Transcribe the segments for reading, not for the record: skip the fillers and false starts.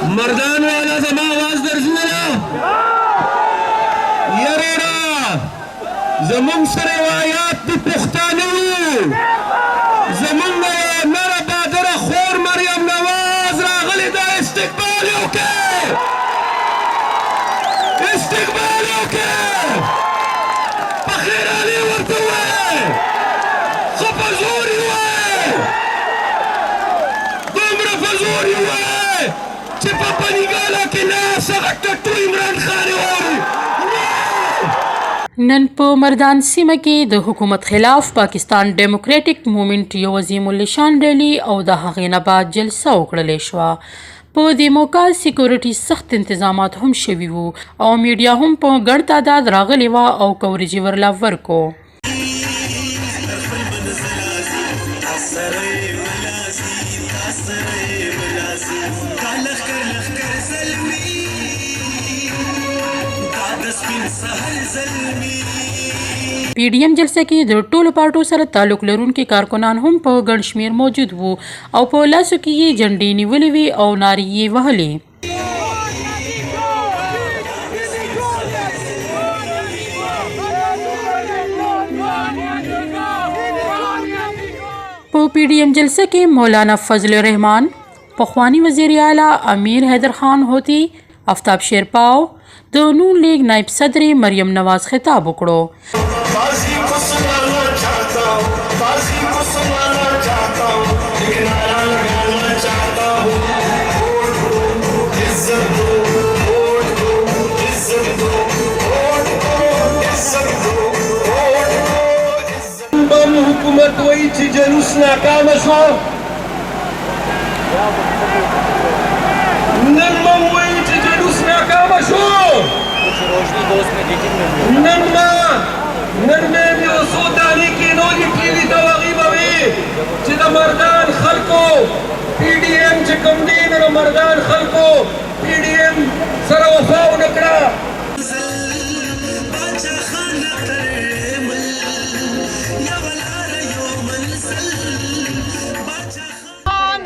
مردان والا زما आवाज درځوله یرینا زمون سره روایت د پښتانه زمون نره بادره خور مریم نواز راغلی دا استقبال وکړه په خیر علي ورته ووایه خو په زور یې ووایه دومره په زور یې ووایه چې په پنیګاله کې ناست هغه ټټو عمران خان یې واوري. نن په مردان سیمه کې د حکومت خلاف پاکستان ډیموکریټک موومنټ یو عظیم الشان ریلی او د هغې نه بعد جلسه وکړلی شوه. په دې موقع سیکورټي سخت انتظامات هم شوي وو او میډیا هم په ګڼ تعداد راغلې وه او کوریج یې ورله ورکو. پی ډی ایم جلسه کې د ټولو پارټو سره تعلق لرونکي کارکنان هم په ګڼ شمېر موجود وو او په لاسو کې یې جنډې نیولې وې او نارې یې وهلې. په پی ډی ایم جلسه کې مولانا فضل الرحمان، پخوانی وزیر اعلی امیر حیدر خان هوتی، آفتاب شیرپاو، د نون لیگ نائب صدر مریم نواز خطاب وکړو. حکومت وایي چې جلوس ناکامه شو، نن مو وایي چې جلوس ناکامه شو. نن مې یو څو دانې کینولې کېږي ته هغې به وي چې د مردان خلکو پی ډي ایم چې کوم دی نو د مردان خلکو پی ډي ایم سره وفا ونه کړه.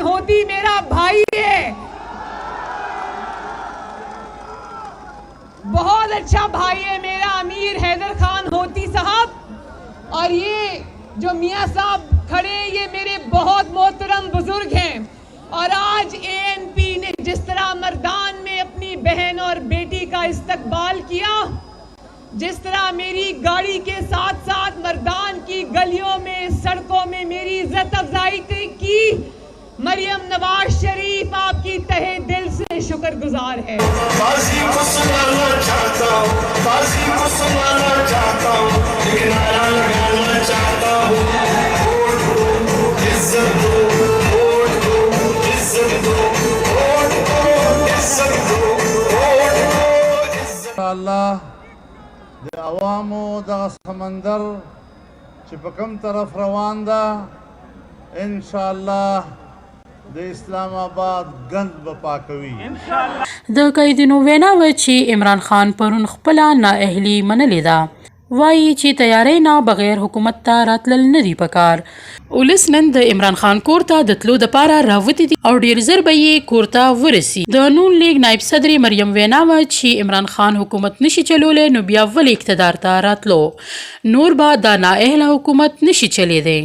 होती मेरा भाई है, बहुत अच्छा भाई है मेरा अमीर हैदर खान होती साहब. और ये जो मियाँ साहब खड़े ये मेरे बहुत मोहतरम बुजुर्ग हैं. और आज एएनपी ने जिस तरह मर्दान में अपनी बहन और बेटी का इस्तकबाल किया, जिस तरह मेरी गाड़ी के साथ साथ मर्दान की गलियों में सड़कों में मेरी इज्जत अफजाई की, मरियम नवाज शरीफ आपकी तहे दिल से शुक्रगुजार है. बाजी को सुनाना चाहता हूँ, बाजी को सुनाना चाहता हूँ, लेकिन नारा लगाना चाहता हूँ. वोट दो, इज्जत दो, वोट दो, इज्जत दो, वोट दो, इज्जत दो, वोट दो, इज्जत. अल्लाह د عوامو دغه سمندر چې په کوم طرف روان ده ان شاء الله د اسلام آباد گند به پاکوي. د قیدینو وینا و چې عمران خان پرون خپله نااهلي منلې ده. وایي چې تیارۍ نه بغیر حکومت ته راتلل نه دي پکار. ولس نن د عمران خان کور ته د تلو دپاره راوتي دي او ډیر زر به یې کور ته ورسي. د نون لیگ نائب صدر مریم وینا وه چې عمران خان حکومت نشي چلولی نو بیا ولې اقتدار ته راتلو، نور به دا نااهله حکومت نشي چلیدی.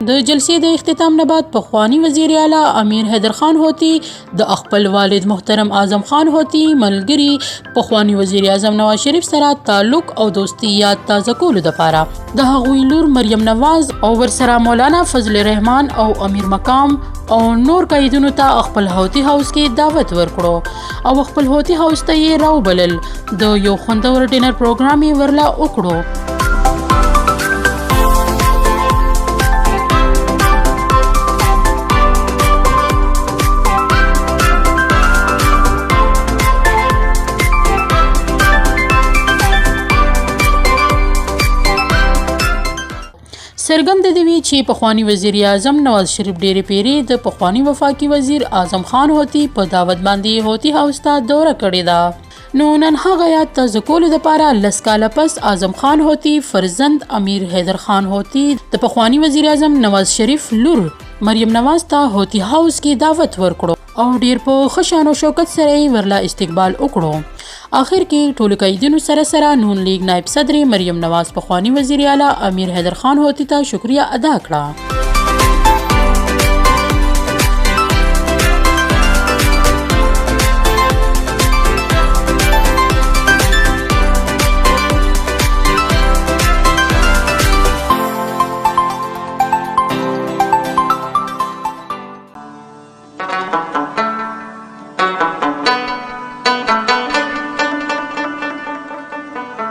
د جلسې د اختتام نه بعد پخوانی وزیر اعلی امیر حیدر خان هوتی د خپل والد محترم اعظم خان هوتی ملګري پخوانی وزیر اعظم نواز شریف سره تعلق او دوستی یاد تازه کولو دپاره د هغوی لور مریم نواز او ورسره مولانا فضل الرحمان او امیر مقام او نور قیدونو ته خپل هوتی هاوس کې دعوت ورکړو او خپل هوتی هاوس ته یې راوبلل. د یو خوندور ډینر پروګرام یې ورله وکړو. څرګند دی وی چې پخوانی وزیر اعظم نواز شریف ډېرې پیری د پخوانی وفاقي وزیر اعظم خان هوتی په دعوت باندې هوتی هاوس ته دوره کړې ده. نو نن هغه یاد تازه کولو دپاره 10 کاله پس اعظم خان هوتی فرزند امیر حیدر خان هوتی د پخوانی وزیر اعظم نواز شریف لور مریم نواز ته هوتی هاوس کې دعوت ورکړو او ډیر په ښه شان او شوکت سره یې ورله استقبال وکړو. آخر کې ټولو قیدینو سره نون لیگ نائب صدر مریم نواز پخوانی وزیر اعلی امیر حیدر خان هوتی ته شکریه ادا کړه.